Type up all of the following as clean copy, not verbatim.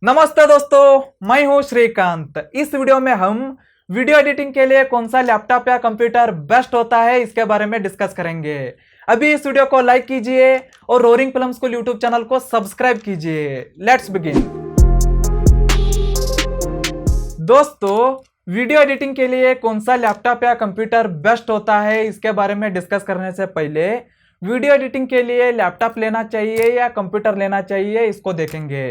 नमस्ते दोस्तों, मैं हूं श्रीकांत। इस वीडियो में हम वीडियो एडिटिंग के लिए कौन सा लैपटॉप या कंप्यूटर बेस्ट होता है इसके बारे में डिस्कस करेंगे। अभी इस वीडियो को लाइक कीजिए और roaring film school YouTube channel को सब्सक्राइब कीजिए। Let's begin. दोस्तों, वीडियो एडिटिंग के लिए कौन सा लैपटॉप या कंप्यूटर बेस्ट होता है इसके बारे में डिस्कस करने से पहले वीडियो एडिटिंग के लिए लैपटॉप लेना चाहिए या कंप्यूटर लेना चाहिए इसको देखेंगे।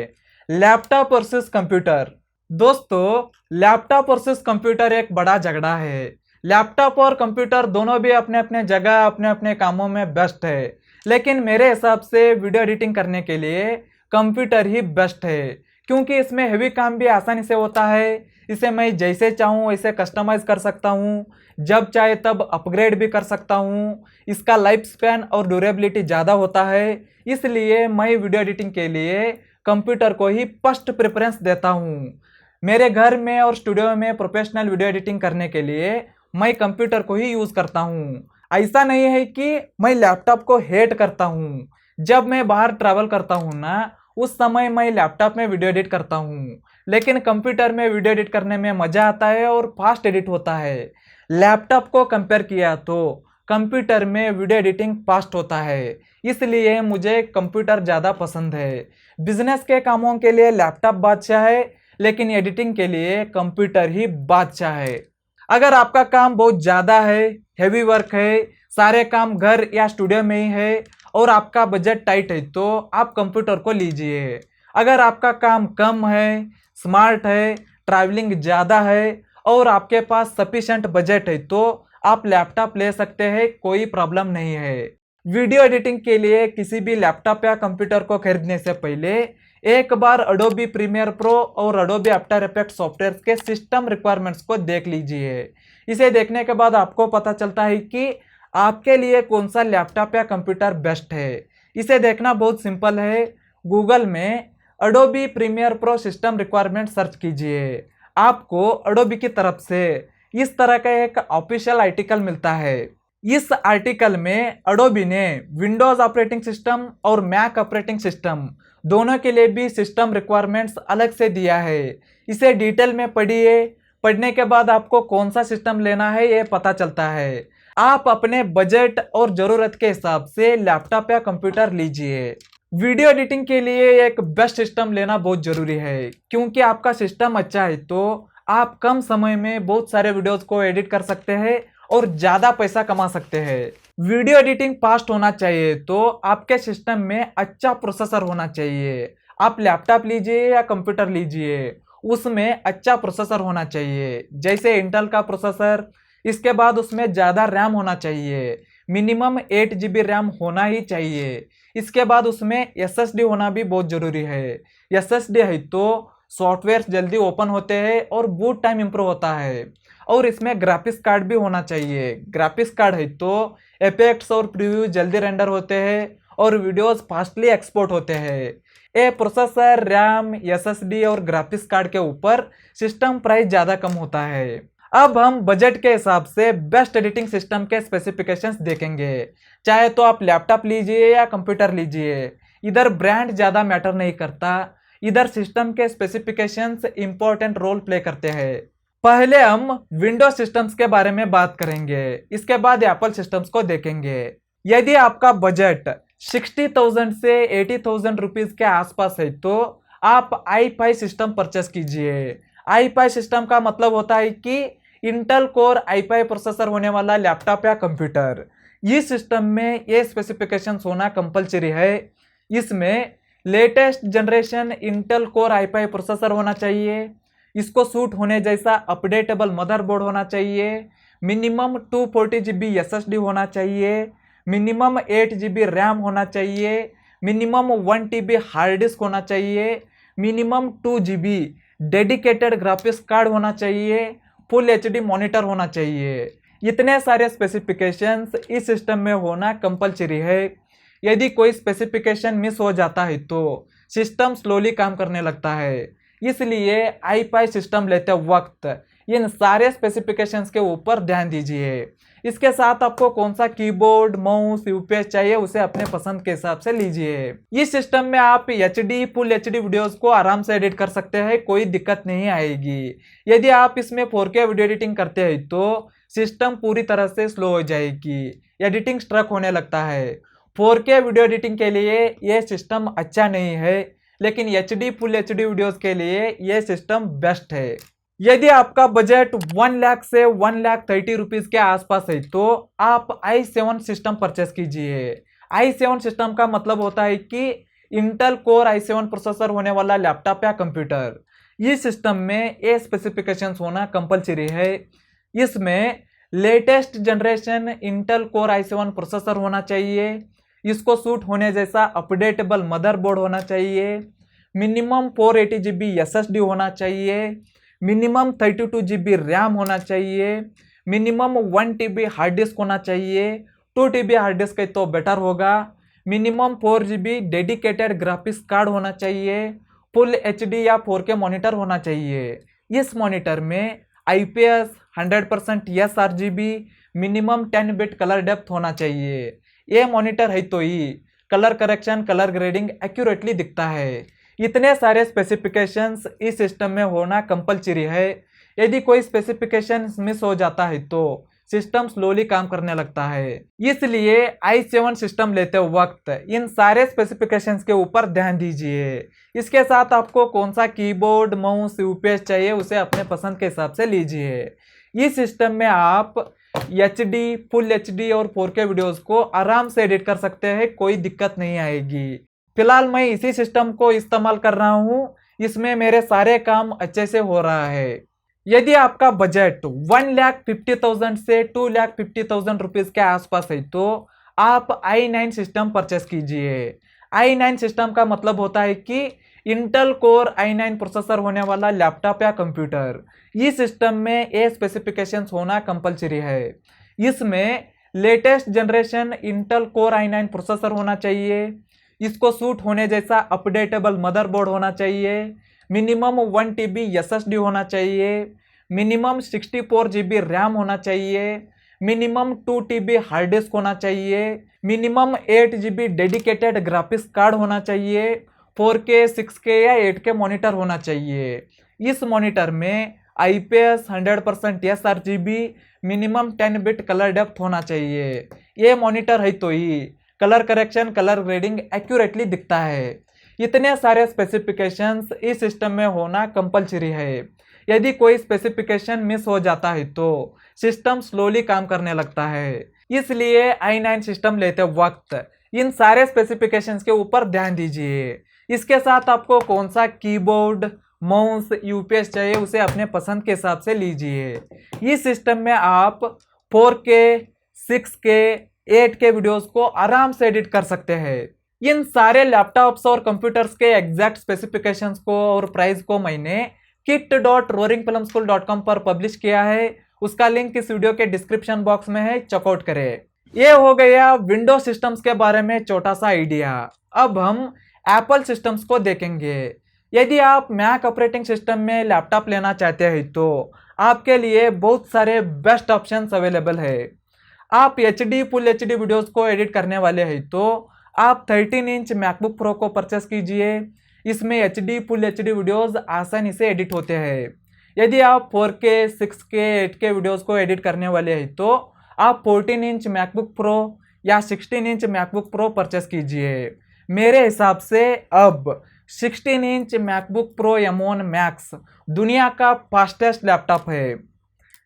Laptop versus computer. दोस्तों, लैपटॉप वर्सेस कंप्यूटर एक बड़ा झगड़ा है। लैपटॉप और कंप्यूटर दोनों भी अपने अपने जगह अपने अपने कामों में बेस्ट है, लेकिन मेरे हिसाब से वीडियो एडिटिंग करने के लिए कंप्यूटर ही बेस्ट है, क्योंकि इसमें हेवी काम भी आसानी से होता है। इसे मैं जैसे चाहूँ वैसे कस्टमाइज कर सकता हूँ, जब चाहे तब अपग्रेड भी कर सकता हूँ। इसका लाइफ स्पैन और ड्यूरेबिलिटी ज़्यादा होता है, इसलिए मैं वीडियो एडिटिंग के लिए कंप्यूटर को ही फर्स्ट प्रेफरेंस देता हूँ। मेरे घर में और स्टूडियो में प्रोफेशनल वीडियो एडिटिंग करने के लिए मैं कंप्यूटर को ही यूज़ करता हूँ। ऐसा नहीं है कि मैं लैपटॉप को हेट करता हूँ। जब मैं बाहर ट्रैवल करता हूँ ना, उस समय मैं लैपटॉप में वीडियो एडिट करता हूँ, लेकिन कंप्यूटर में वीडियो एडिट करने में मज़ा आता है और फास्ट एडिट होता है। लैपटॉप को कंपेयर किया तो कंप्यूटर में वीडियो एडिटिंग फास्ट होता है, इसलिए मुझे कंप्यूटर ज़्यादा पसंद है। बिजनेस के कामों के लिए लैपटॉप बादशाह है, लेकिन एडिटिंग के लिए कंप्यूटर ही बादशाह है। अगर आपका काम बहुत ज़्यादा है, हेवी वर्क है, सारे काम घर या स्टूडियो में ही है और आपका बजट टाइट है, तो आप कंप्यूटर को लीजिए। अगर आपका काम कम है, स्मार्ट है, ट्रैवलिंग ज़्यादा है और आपके पास सफिशेंट बजट है, तो आप लैपटॉप ले सकते हैं, कोई प्रॉब्लम नहीं है। वीडियो एडिटिंग के लिए किसी भी लैपटॉप या कंप्यूटर को खरीदने से पहले एक बार अडोबी प्रीमियर प्रो और अडोबी आफ्टर इफेक्ट्स सॉफ्टवेयर के सिस्टम रिक्वायरमेंट्स को देख लीजिए। इसे देखने के बाद आपको पता चलता है कि आपके लिए कौन सा लैपटॉप या कंप्यूटर बेस्ट है। इसे देखना बहुत सिंपल है। गूगल में Adobe Premiere Pro system requirement search कीजिए। आपको अडोबी की तरफ से इस तरह का एक ऑफिशियल आर्टिकल मिलता है। इस आर्टिकल में अडोबी ने विंडोज ऑपरेटिंग सिस्टम और मैक ऑपरेटिंग सिस्टम दोनों के लिए भी सिस्टम रिक्वायरमेंट्स अलग से दिया है। इसे डिटेल में पढ़िए। पढ़ने के बाद आपको कौन सा सिस्टम लेना है ये पता चलता है। आप अपने बजट और ज़रूरत के हिसाब से लैपटॉप या कंप्यूटर लीजिए। वीडियो एडिटिंग के लिए एक बेस्ट सिस्टम लेना बहुत ज़रूरी है, क्योंकि आपका सिस्टम अच्छा है तो आप कम समय में बहुत सारे वीडियोस को एडिट कर सकते हैं और ज़्यादा पैसा कमा सकते हैं। वीडियो एडिटिंग फास्ट होना चाहिए तो आपके सिस्टम में अच्छा प्रोसेसर होना चाहिए। आप लैपटॉप लीजिए या कंप्यूटर लीजिए, उसमें अच्छा प्रोसेसर होना चाहिए, जैसे इंटेल का प्रोसेसर। इसके बाद उसमें ज़्यादा रैम होना चाहिए, मिनिमम 8 GB रैम होना ही चाहिए। इसके बाद उसमें SSD होना भी बहुत ज़रूरी है। SSD है तो सॉफ्टवेयर जल्दी ओपन होते हैं और बूट टाइम इम्प्रूव होता है। और इसमें ग्राफिक्स कार्ड भी होना चाहिए। ग्राफिक्स कार्ड है तो इफेक्ट्स और प्रीव्यू जल्दी रेंडर होते हैं और वीडियोस फास्टली एक्सपोर्ट होते हैं। ये प्रोसेसर, रैम, SSD और ग्राफिक्स कार्ड के ऊपर सिस्टम प्राइस ज़्यादा कम होता है। अब हम बजट के हिसाब से बेस्ट एडिटिंग सिस्टम के स्पेसिफिकेशंस देखेंगे। चाहे तो आप लैपटॉप लीजिए या कंप्यूटर लीजिए, इधर ब्रांड ज़्यादा मैटर नहीं करता, इधर सिस्टम के स्पेसिफिकेशंस इंपॉर्टेंट रोल प्ले करते हैं। पहले हम विंडोज सिस्टम्स के बारे में बात करेंगे, इसके बाद एप्पल सिस्टम्स को देखेंगे। यदि आपका बजट 60,000 से 80,000 रुपीज़ के आसपास है तो आप i5 सिस्टम परचेस कीजिए। i5 सिस्टम का मतलब होता है कि इंटेल कोर i5 प्रोसेसर होने वाला लैपटॉप या कंप्यूटर। इस सिस्टम में ये स्पेसिफिकेशंस होना कंपलसरी है। इसमें latest generation Intel core i5 processor होना चाहिए। इसको सूट होने जैसा अपडेटेबल मदरबोर्ड होना चाहिए। मिनिमम 240 GB SSD होना चाहिए। मिनिमम 8 GB रैम होना चाहिए। मिनिमम 1 TB हार्ड डिस्क होना चाहिए। Minimum 2 GB dedicated graphics card होना चाहिए। फुल HD मॉनिटर होना चाहिए। इतने सारे स्पेसिफिकेशंस इस सिस्टम में होना कंपलसरी है। यदि कोई स्पेसिफिकेशन मिस हो जाता है तो सिस्टम स्लोली काम करने लगता है। इसलिए i5 सिस्टम लेते वक्त इन सारे स्पेसिफिकेशंस के ऊपर ध्यान दीजिए। इसके साथ आपको कौन सा कीबोर्ड, माउस, यूपीएस चाहिए उसे अपने पसंद के हिसाब से लीजिए। इस सिस्टम में आप एचडी, फुल एचडी वीडियोस को आराम से एडिट कर सकते हैं, कोई दिक्कत नहीं आएगी। यदि आप इसमें 4K वीडियो एडिटिंग करते हैं तो सिस्टम पूरी तरह से स्लो हो जाएगी, एडिटिंग स्ट्रक होने लगता है। 4K वीडियो एडिटिंग के लिए ये सिस्टम अच्छा नहीं है, लेकिन एचडी, फुल एचडी वीडियोस के लिए ये सिस्टम बेस्ट है। यदि आपका बजट 1 लाख से 1,30,000 रुपीज के आसपास है तो आप i7 सिस्टम परचेस कीजिए। i7 सिस्टम का मतलब होता है कि इंटेल कोर i7 प्रोसेसर होने वाला लैपटॉप या कंप्यूटर। इस सिस्टम में ये स्पेसिफिकेशंस होना कंपलसरी है। इसमें latest generation Intel core i7 processor होना चाहिए। इसको सूट होने जैसा अपडेटेबल मदरबोर्ड होना चाहिए। मिनिमम 480 GB SSD होना चाहिए। मिनिमम 32 GB रैम होना चाहिए। मिनिमम 1 TB हार्ड डिस्क होना चाहिए। 2 TB हार्ड डिस्क है तो बेटर होगा। Minimum 4 GB dedicated graphics card होना चाहिए। फुल HD या 4K मॉनिटर होना चाहिए। इस मॉनिटर में IPS 100% sRGB, minimum 10 bit colour depth होना चाहिए। ये मॉनिटर है तो ही colour correction, colour grading accurately दिखता है। इतने सारे स्पेसिफिकेशंस इस सिस्टम में होना कंपलसरी है। यदि कोई स्पेसिफिकेशन मिस हो जाता है तो सिस्टम स्लोली काम करने लगता है। इसलिए i7 सिस्टम लेते वक्त इन सारे स्पेसिफिकेशंस के ऊपर ध्यान दीजिए। इसके साथ आपको कौन सा कीबोर्ड, माउस, यूपीएस चाहिए उसे अपने पसंद के हिसाब से लीजिए। इस सिस्टम में आप HD, फुल HD और 4K वीडियोस को आराम से एडिट कर सकते हैं, कोई दिक्कत नहीं आएगी। फिलहाल मैं इसी सिस्टम को इस्तेमाल कर रहा हूँ, इसमें मेरे सारे काम अच्छे से हो रहा है। यदि आपका बजट 1,50,000 से 2,50,000 रुपीज के आसपास है तो आप i9 सिस्टम परचेस कीजिए। i9 सिस्टम का मतलब होता है कि इंटेल कोर i9 प्रोसेसर होने वाला लैपटॉप या कंप्यूटर। इस सिस्टम में ये स्पेसिफिकेशंस होना कंपलसरी है। इसमें latest generation Intel core i9 processor होना चाहिए। इसको सूट होने जैसा अपडेटेबल मदरबोर्ड होना चाहिए। मिनिमम 1 TB SSD होना चाहिए। मिनिमम 64 GB रैम होना चाहिए। मिनिमम 2 TB हार्ड डिस्क होना चाहिए। Minimum 8 GB dedicated graphics card होना चाहिए। 4K, 6K या 8K मॉनिटर होना चाहिए। इस मॉनिटर में IPS 100% sRGB, minimum 10 bit colour depth होना चाहिए। ये मॉनिटर है तो ही colour correction, colour grading accurately दिखता है। इतने सारे स्पेसिफिकेशंस इस सिस्टम में होना कंपलसरी है। यदि कोई स्पेसिफिकेशन मिस हो जाता है तो सिस्टम स्लोली काम करने लगता है। इसलिए i9 सिस्टम लेते वक्त इन सारे स्पेसिफिकेशंस के ऊपर ध्यान दीजिए। इसके साथ आपको कौन सा कीबोर्ड, माउस, यूपीएस चाहिए उसे अपने पसंद के हिसाब से लीजिए। इस सिस्टम में आप 4K, 6K, 8K वीडियोस को आराम से एडिट कर सकते हैं। इन सारे लैपटॉप्स और कंप्यूटर्स के एग्जैक्ट स्पेसिफिकेशंस को और प्राइस को मैंने kit.roaringfilmschool.com पर पब्लिश किया है। उसका लिंक इस वीडियो के डिस्क्रिप्शन बॉक्स में है, चेकआउट करें। ये हो गया विंडो सिस्टम्स के बारे में छोटा सा आइडिया। अब हम एप्पल सिस्टम्स को देखेंगे। यदि आप मैक ऑपरेटिंग सिस्टम में लैपटॉप लेना चाहते हैं तो आपके लिए बहुत सारे बेस्ट ऑप्शंस अवेलेबल है। आप HD, फुल HD वीडियोस को एडिट करने वाले हैं तो आप 13 इंच मैकबुक प्रो को परचेस कीजिए। इसमें HD, फुल HD वीडियोस आसानी से एडिट होते हैं। यदि आप 4K, 6K, 8K वीडियोस को एडिट करने वाले हैं तो आप 14 इंच मैकबुक प्रो या 16 इंच मैकबुक प्रो परचेस कीजिए। मेरे हिसाब से अब 16 inch MacBook pro M1 Max दुनिया का फास्टेस्ट लैपटॉप है।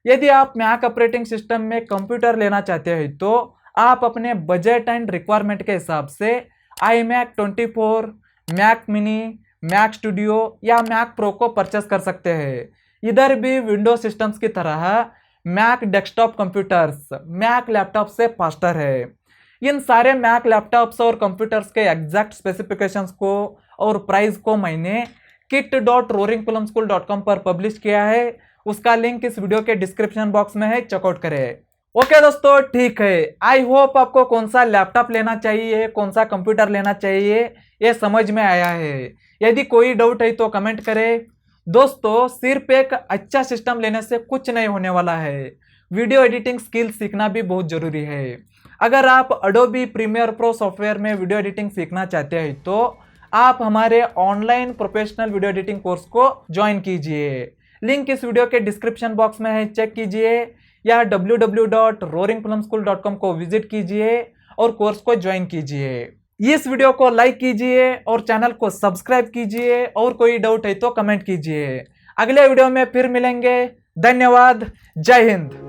यदि आप मैक ऑपरेटिंग सिस्टम में कंप्यूटर लेना चाहते हैं तो आप अपने बजट एंड रिक्वायरमेंट के हिसाब से iMac 24, Mac Mini, Mac Studio या मैक प्रो को परचेस कर सकते हैं। इधर भी विंडोज सिस्टम्स की तरह Mac desktop computers Mac laptop से फास्टर है। इन सारे मैक लैपटॉप्स और कंप्यूटर्स के एग्जैक्ट स्पेसिफिकेशंस को और प्राइस को मैंने kit.roaringfilmschool.com पर पब्लिश किया है। उसका लिंक इस वीडियो के डिस्क्रिप्शन बॉक्स में है, चेकआउट करें। ओके दोस्तों, ठीक है। आई होप आपको कौन सा लैपटॉप लेना चाहिए, कौन सा कंप्यूटर लेना चाहिए, ये समझ में आया है। यदि कोई डाउट है तो कमेंट करें। दोस्तों सिर्फ एक अच्छा सिस्टम लेने से कुछ नहीं होने वाला है, वीडियो एडिटिंग स्किल सीखना भी बहुत जरूरी है। अगर आप अडोबी प्रीमियर प्रो सॉफ्टवेयर में वीडियो एडिटिंग सीखना चाहते हैं तो आप हमारे online professional video editing course को ज्वाइन कीजिए। लिंक इस वीडियो के डिस्क्रिप्शन बॉक्स में है, चेक कीजिए, या www.roaringplumschool.com को विजिट कीजिए और कोर्स को ज्वाइन कीजिए। इस वीडियो को लाइक कीजिए और चैनल को सब्सक्राइब कीजिए, और कोई डाउट है तो कमेंट कीजिए। अगले वीडियो में फिर मिलेंगे। धन्यवाद। जय हिंद।